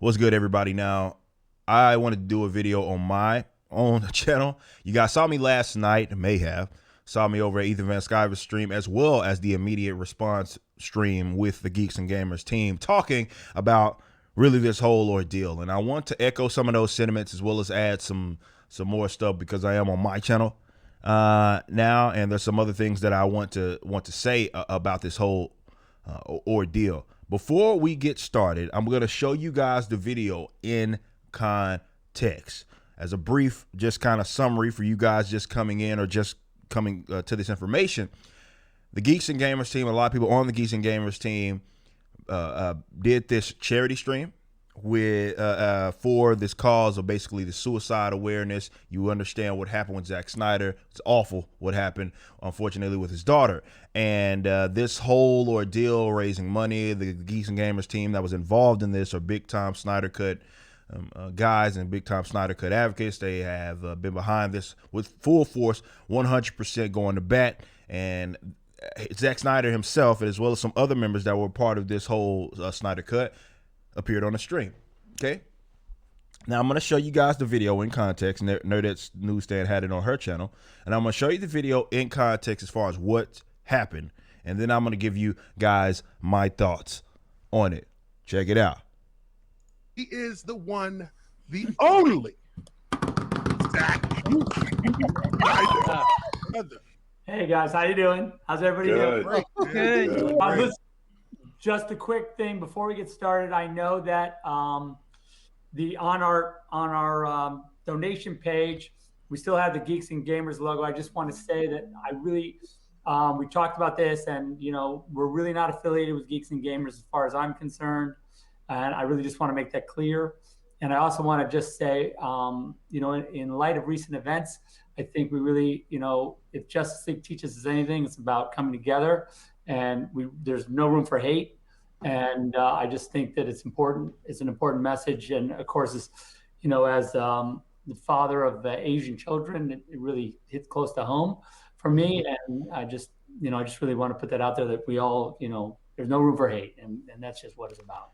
What's good, everybody? Now, I wanted to do a video on my own channel. You guys saw me last night, may have, saw me over at Ethan Van Skyver's stream, as well as the immediate response stream with the Geeks and Gamers team, talking about really this whole ordeal. And I want to echo some of those sentiments as well as add some more stuff because I am on my channel now, and there's some other things that I want to say about this whole ordeal. Before we get started, I'm going to show you guys the video in context as a brief, just kind of summary for you guys just coming in or just coming to this information. The Geeks and Gamers team, a lot of people on the Geeks and Gamers team did this charity stream with for this cause of basically the suicide awareness. You understand what happened with Zack Snyder. It's awful what happened, unfortunately, with his daughter. And this whole ordeal, raising money, the Geeks and Gamers team that was involved in this are big time Snyder Cut guys and big time Snyder Cut advocates. They have been behind this with full force, 100% going to bat. And Zack Snyder himself, as well as some other members that were part of this whole Snyder Cut, appeared on the stream. Okay, now I'm going to show you guys the video in context. Nerdette's Newsstand had it on her channel, and I'm going to show you the video in context as far as what happened, and then I'm going to give you guys my thoughts on it. Check it out. He is the one, the only Zack Snyder. Hey guys, how you doing? How's everybody doing? Good. Just a quick thing before we get started. I know that on our donation page, we still have the Geeks and Gamers logo. I just want to say that I really we talked about this, and we're really not affiliated with Geeks and Gamers as far as I'm concerned, and I really just want to make that clear. And I also want to just say, in light of recent events, I think we really, if Justice League teaches us anything, it's about coming together. And there's no room for hate, and I just think that it's important. It's an important message, and of course, as the father of Asian children, it really hits close to home for me. And I just really want to put that out there that we all, there's no room for hate, and that's just what it's about.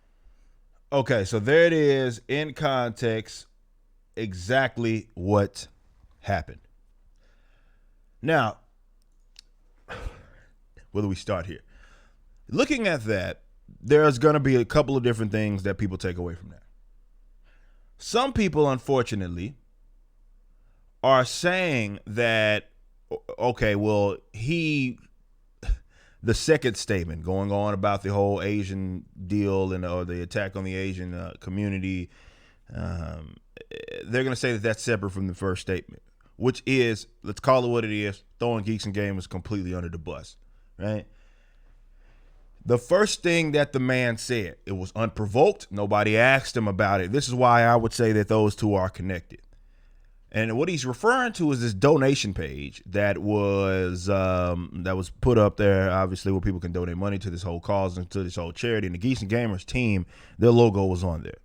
Okay, so there it is in context, exactly what happened. Now, where do we start here? Looking at that, there's going to be a couple of different things that people take away from that. Some people, unfortunately, are saying that, okay, well, the second statement going on about the whole Asian deal and or the attack on the Asian community, they're going to say that that's separate from the first statement, which is, let's call it what it is, throwing Geeks and Gamers completely under the bus. Right. The first thing that the man said, it was unprovoked. Nobody asked him about it. This is why I would say that those two are connected. And what he's referring to is this donation page that was put up there, obviously, where people can donate money to this whole cause and to this whole charity. And the Geeks and Gamers team, their logo was on there.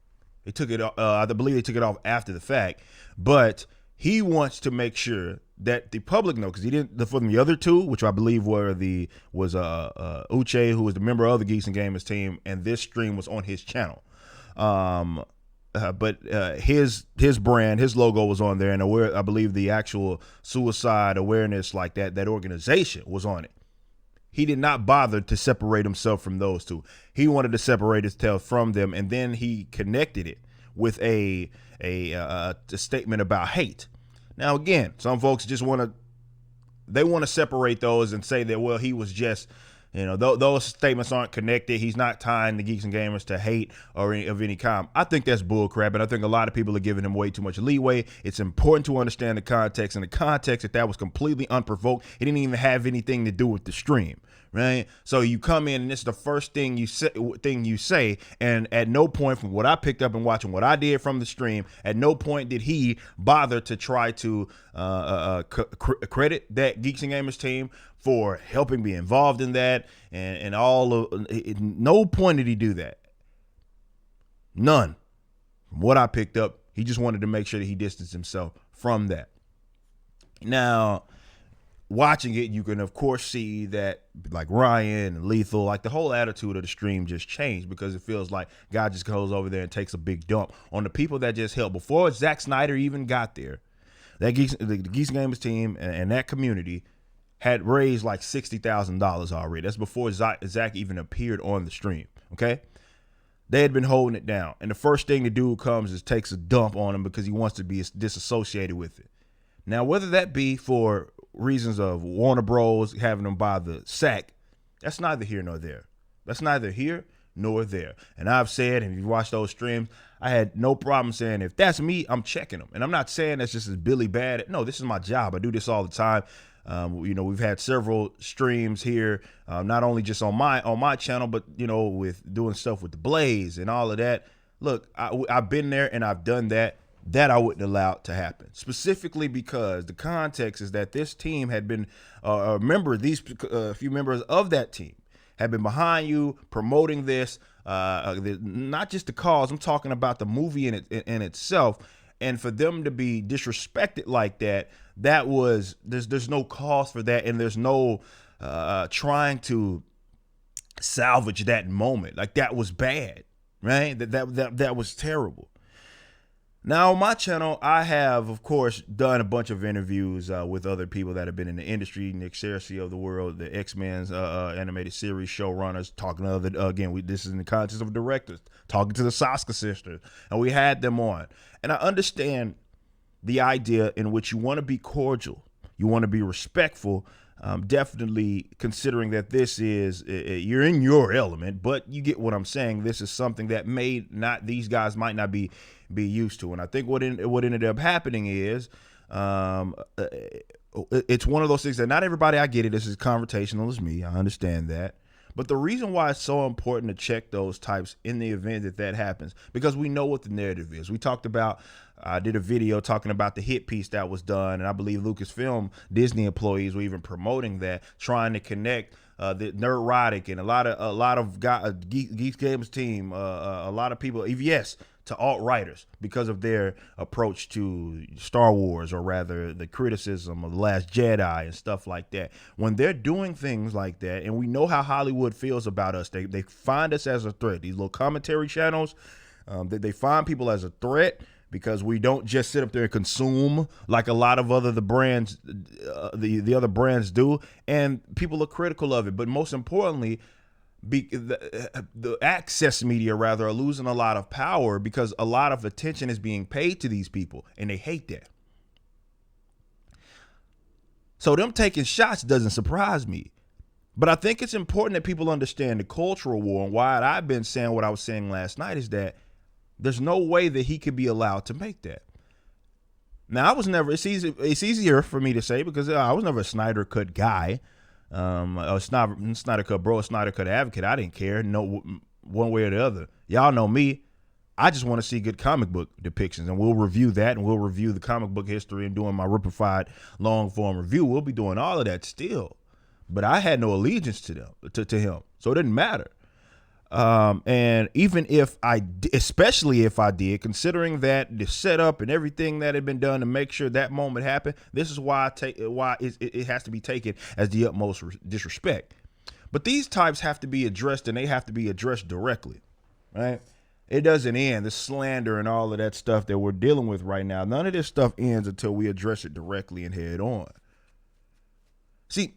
They took it. I believe they took it off after the fact, but he wants to make sure that the public know, because he didn't. For the other two, which I believe was Uche, who was the member of the Geeks and Gamers team, and this stream was on his channel. But his brand, his logo was on there, and I believe the actual suicide awareness, like that organization, was on it. He did not bother to separate himself from those two. He wanted to separate himself from them, and then he connected it with a statement about hate. Now, again, some folks just want to separate those and say that, well, he was just, those statements aren't connected. He's not tying the Geeks and Gamers to hate or of any kind. I think that's bullcrap, and I think a lot of people are giving him way too much leeway. It's important to understand the context, and the context that was completely unprovoked. It didn't even have anything to do with the stream. Right. So you come in and it's the first thing you say. And at no point, from what I picked up and watching what I did from the stream, at no point did he bother to try to credit that Geeks and Gamers team for helping be involved in that. And no point did he do that. None. From what I picked up, he just wanted to make sure that he distanced himself from that. Now, watching it, you can of course see that like Ryan and Lethal, like the whole attitude of the stream just changed because it feels like God just goes over there and takes a big dump on the people that just helped. Before Zack Snyder even got there, the Geeks Gamers team and that community had raised like $60,000 already. That's before Zack even appeared on the stream. Okay. They had been holding it down. And the first thing the dude comes is takes a dump on him because he wants to be disassociated with it. Now, whether that be for reasons of Warner Bros. Having them by the sack, that's neither here nor there. That's neither here nor there. And I've said, and if you watch those streams, I had no problem saying, if that's me, I'm checking them. And I'm not saying that's just as Billy bad. No, this is my job. I do this all the time. We've had several streams here, not only just on my channel, but, with doing stuff with the Blaze and all of that. Look, I've been there and I've done that. That I wouldn't allow to happen, specifically because the context is that this team had been a few members of that team have been behind you promoting this, not just the cause. I'm talking about the movie in itself. And for them to be disrespected like that, there's no cause for that. And there's no trying to salvage that moment. Like, that was bad, right? That was terrible. Now, on my channel, I have, of course, done a bunch of interviews with other people that have been in the industry, Nick Searcy of the world, the X-Men's animated series showrunners, talking to this is in the context of directors, talking to the Saska sisters, and we had them on. And I understand the idea in which you want to be cordial, you want to be respectful, definitely considering that this is, you're in your element, but you get what I'm saying. This is something that these guys might not be used to. And I think what ended up happening is, it's one of those things that not everybody, I get it, this is confrontational as me, I understand that. But the reason why it's so important to check those types in the event that happens, because we know what the narrative is. We talked about, I did a video talking about the hit piece that was done, and I believe Lucasfilm, Disney employees were even promoting that, trying to connect the Nerdrotic and a lot of Geeks Games team, a lot of people, yes, to alt-writers because of their approach to Star Wars, or rather the criticism of The Last Jedi and stuff like that. When they're doing things like that, and we know how Hollywood feels about us, they find us as a threat. These little commentary channels, they find people as a threat because we don't just sit up there and consume like a lot of the brands, the other brands do, and people are critical of it. But most importantly, the access media rather are losing a lot of power because a lot of attention is being paid to these people, and they hate that. So them taking shots doesn't surprise me. But I think it's important that people understand the cultural war, and why I've been saying what I was saying last night is that there's no way that he could be allowed to make that. Now, it's easier for me to say because I was never a Snyder Cut guy. A Snyder Cut bro, a Snyder Cut advocate. I didn't care, no, one way or the other. Y'all know me. I just want to see good comic book depictions, and we'll review that, and we'll review the comic book history and doing my Ripified long form review. We'll be doing all of that still, but I had no allegiance to him, so it didn't matter. And even if especially if I did, considering that the setup and everything that had been done to make sure that moment happened, this is why it has to be taken as the utmost disrespect. But these types have to be addressed, and they have to be addressed directly, right? It doesn't end, the slander and all of that stuff that we're dealing with right now. None of this stuff ends until we address it directly and head on. See,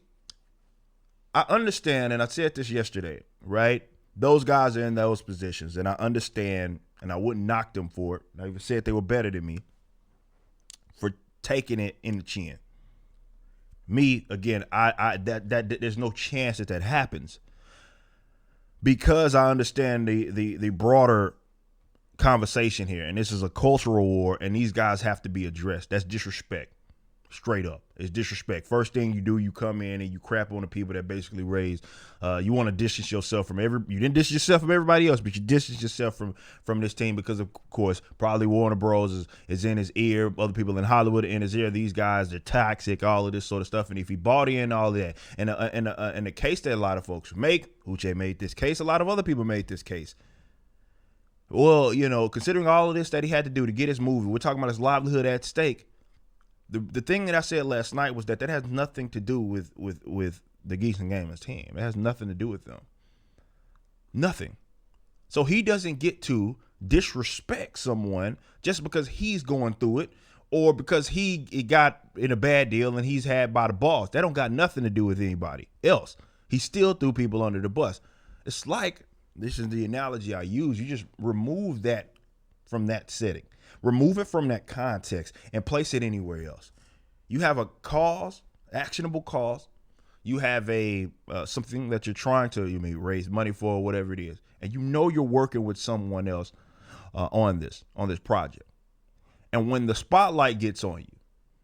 I understand, and I said this yesterday, right? Those guys are in those positions, and I understand, and I wouldn't knock them for it. I even said they were better than me for taking it in the chin. Me, again, that there's no chance that happens, because I understand the broader conversation here, and this is a cultural war, and these guys have to be addressed. That's disrespect. Straight up, it's disrespect. First thing you do, you come in and you crap on the people that basically raised. You want to distance yourself from you didn't distance yourself from everybody else, but you distance yourself from this team because, of course, probably Warner Bros. is in his ear. Other people in Hollywood are in his ear. These guys, they're toxic, all of this sort of stuff. And if he bought in all of that, and the case that a lot of folks make, Uche made this case, a lot of other people made this case. Well, considering all of this that he had to do to get his movie, we're talking about his livelihood at stake. The thing that I said last night was that has nothing to do with the Geeks and Gamers team. It has nothing to do with them. Nothing. So he doesn't get to disrespect someone just because he's going through it or because he got in a bad deal and he's had by the boss. That don't got nothing to do with anybody else. He still threw people under the bus. It's like, this is the analogy I use, you just remove that from that setting. Remove it from that context and place it anywhere else. You have a cause, actionable cause. You have a something that you're trying to raise money for, or whatever it is, and you know you're working with someone else on this project. And when the spotlight gets on you,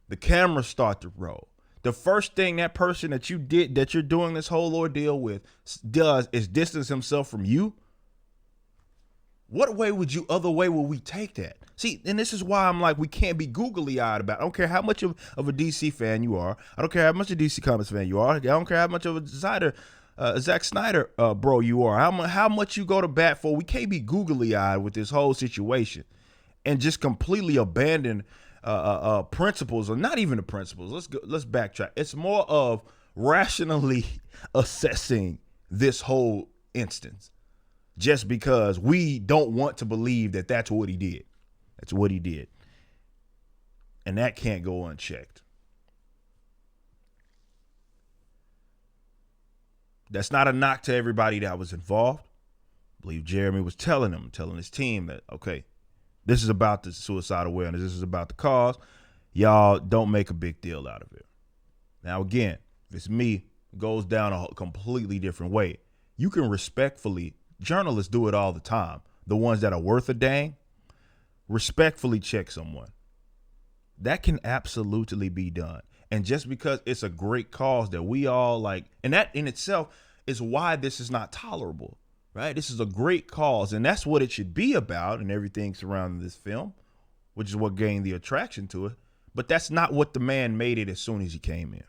the cameras start to roll. The first thing that person that you're doing this whole ordeal with does is distance himself from you. What other way would we take that? See, and this is why I'm like, we can't be googly eyed about it. I don't care how much of a DC fan you are. I don't care how much of a DC Comics fan you are. I don't care how much of a Zack Snyder bro you are. How much you go to bat for. We can't be googly eyed with this whole situation and just completely abandon principles, or not even the principles. Let's backtrack. It's more of rationally assessing this whole instance. Just because we don't want to believe that that's what he did. That's what he did. And that can't go unchecked. That's not a knock to everybody that was involved. I believe Jeremy was telling his team that, okay, this is about the suicide awareness. This is about the cause. Y'all don't make a big deal out of it. Now, again, if it's me, it goes down a completely different way. You can respectfully, journalists do it all the time. The ones that are worth a dang, respectfully check someone. That can absolutely be done. And just because it's a great cause that we all like, and that in itself is why this is not tolerable, right? This is a great cause, and that's what it should be about, and everything surrounding this film, which is what gained the attraction to it. But that's not what the man made it as soon as he came in.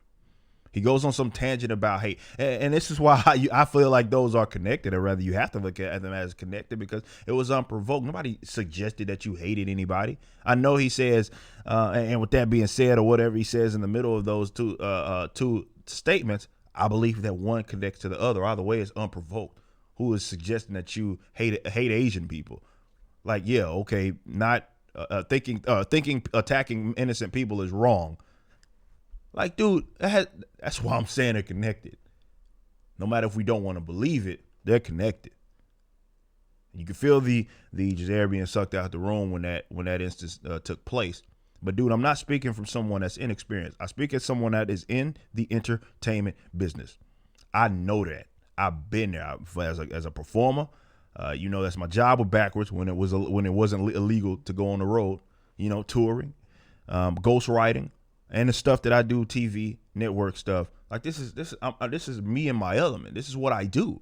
He goes on some tangent about hate. And this is why I feel like those are connected, or rather you have to look at them as connected, because it was unprovoked. Nobody suggested that you hated anybody. I know he says, and with that being said, or whatever he says in the middle of those two statements, I believe that one connects to the other. Either way, it's unprovoked. Who is suggesting that you hate Asian people? Like, yeah, okay, not thinking attacking innocent people is wrong. Like, dude, that's why I'm saying they're connected. No matter if we don't want to believe it, they're connected. You can feel the just air being sucked out the room when that instance took place. But dude, I'm not speaking from someone that's inexperienced. I speak as someone that is in the entertainment business. I know that. I've been there as a performer. That's my job with Backwards when it wasn't illegal to go on the road. Touring, ghostwriting. And the stuff that I do, TV, network stuff, like this is me in my element. This is what I do,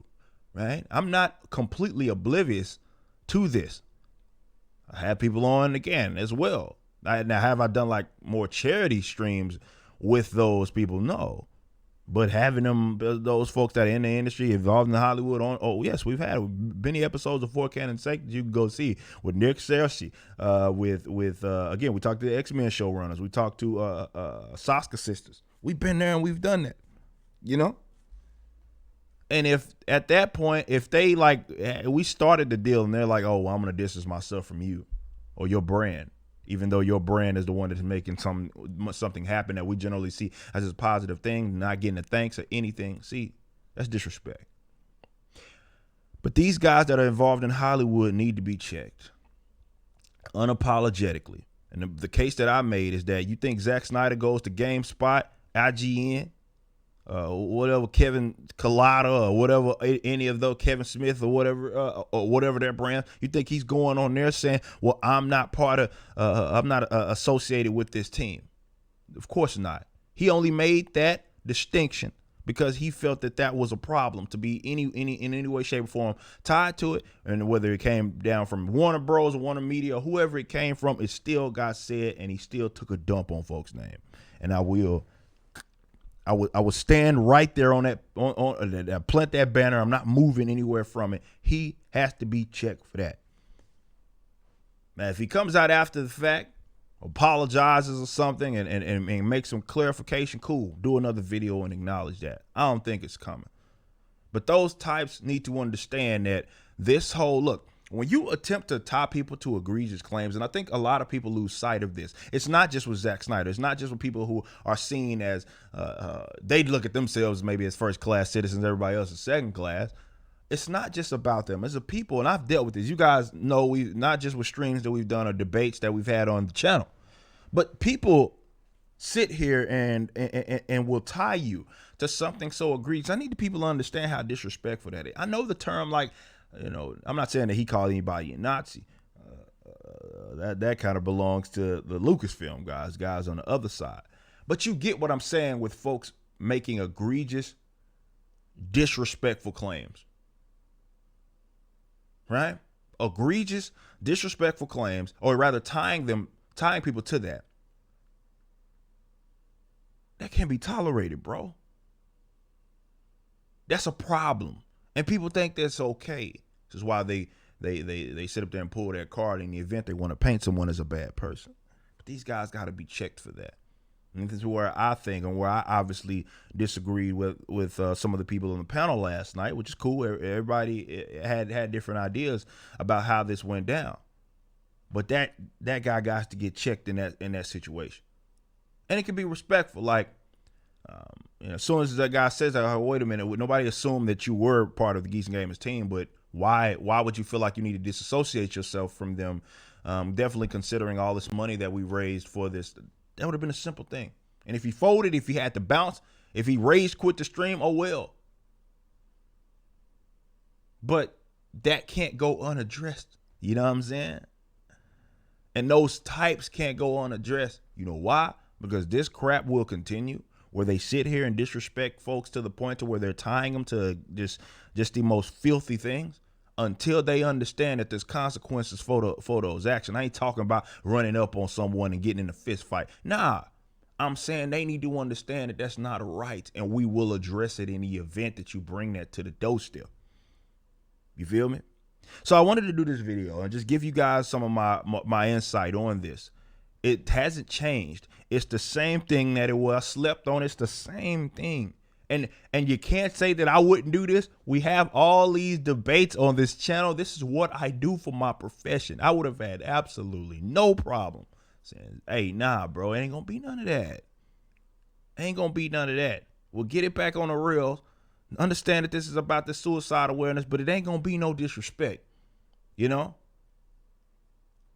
right? I'm not completely oblivious to this. I have people on again as well. Now, have I done like more charity streams with those people? No. But having those folks that are in the industry, involved in Hollywood, yes, we've had many episodes of For Canon's Sake that you can go see with Nick Cersei, again, we talked to the X-Men showrunners, we talked to Saska sisters. We've been there and we've done that, And if at that point, if they we started the deal and they're like, oh, well, I'm going to distance myself from you or your brand, even though your brand is the one that's making something happen that we generally see as a positive thing, not getting a thanks or anything. See, that's disrespect. But these guys that are involved in Hollywood need to be checked unapologetically. And the case that I made is that you think Zack Snyder goes to GameSpot, IGN, whatever, Kevin Colada or whatever, any of those, Kevin Smith or whatever their brand, you think he's going on there saying, well, I'm not associated with this team? Of course not. He only made that distinction because he felt that was a problem to be in any way, shape, or form tied to it. And whether it came down from Warner Bros. Or Warner Media, or whoever it came from, it still got said, and he still took a dump on folks' name. And I will stand right there on that, plant that banner. I'm not moving anywhere from it. He has to be checked for that. Now, if he comes out after the fact apologizes or something and makes some clarification, cool. Do another video and acknowledge that. I don't think it's coming. But those types need to understand that this whole look, when you attempt to tie people to egregious claims, and I think a lot of people lose sight of this, it's not just with Zack Snyder. It's not just with people who are seen as, they look at themselves maybe as first class citizens, everybody else is second class. It's not just about them. It's a people, and I've dealt with this. You guys know, we not just with streams that we've done or debates that we've had on the channel, but people sit here and will tie you to something so egregious. I need the people to understand how disrespectful that is. I know the term, like, you know, I'm not saying that he called anybody a Nazi. That kind of belongs to the Lucasfilm guys on the other side. But you get what I'm saying with folks making egregious, disrespectful claims. Right? Egregious, disrespectful claims, or rather tying people to that. That can't be tolerated, bro. That's a problem. And people think that's okay. This is why they sit up there and pull that card in the event they want to paint someone as a bad person. But these guys got to be checked for that. And this is where I think, and where I obviously disagreed with some of the people on the panel last night, which is cool. Everybody had different ideas about how this went down. But that guy got to get checked in that situation. And it can be respectful. Like, you know, as soon as that guy says that, oh, wait a minute, nobody assumed that you were part of the Geeks and Gamers team, but why would you feel like you need to disassociate yourself from them? Definitely considering all this money that we raised for this, that would have been a simple thing. And if he folded, if he had to bounce, if he rage quit the stream, oh well. But that can't go unaddressed. You know what I'm saying? And those types can't go unaddressed. You know why? Because this crap will continue, where they sit here and disrespect folks to the point to where they're tying them to just the most filthy things, until they understand that there's consequences for those actions. I ain't talking about running up on someone and getting in a fist fight. Nah, I'm saying they need to understand that that's not right, and we will address it in the event that you bring that to the doorstep. You feel me? So I wanted to do this video and just give you guys some of my insight on this. It hasn't changed. It's the same thing that it was. I slept on. It's the same thing. And you can't say that I wouldn't do this. We have all these debates on this channel. This is what I do for my profession. I would have had absolutely no problem saying, hey, nah, bro, it ain't gonna be none of that. Ain't gonna be none of that. We'll get it back on the rails. Understand that this is about the suicide awareness, but it ain't gonna be no disrespect, you know?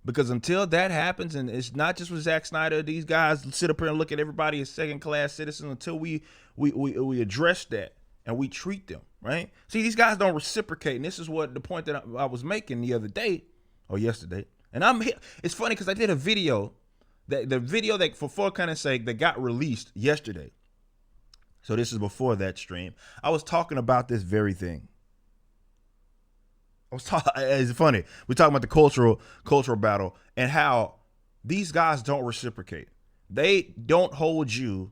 Because until that happens, and it's not just with Zack Snyder, these guys sit up here and look at everybody as second-class citizens, until we address that and we treat them, right? See, these guys don't reciprocate, and this is what the point that I was making the other day, or yesterday. And it's funny because I did a video, the video that, for full context sake, that got released yesterday. So this is before that stream. I was talking about this very thing. It's funny. We're talking about the cultural battle and how these guys don't reciprocate. They don't hold you,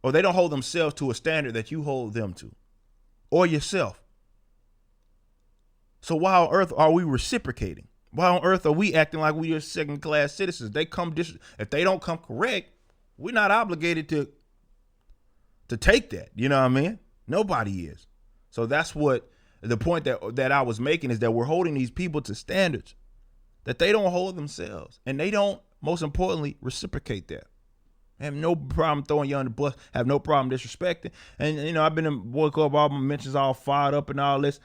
or they don't hold themselves to a standard that you hold them to, or yourself. So why on earth are we reciprocating? Why on earth are we acting like we are second-class citizens? If they don't come correct, we're not obligated to take that. You know what I mean? Nobody is. So that's what the point that I was making, is that we're holding these people to standards that they don't hold themselves, and they don't, most importantly, reciprocate that. I have no problem throwing you on the bus. Have no problem disrespecting. And you know, I've been in Boy Club, all my mentions all fired up and all this.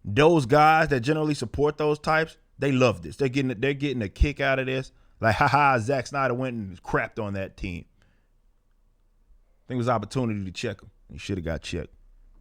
Those guys that generally support those types, they love this. They're getting a kick out of this. Like, haha, Zack Snyder went and crapped on that team. I think it was an opportunity to check him. He should have got checked.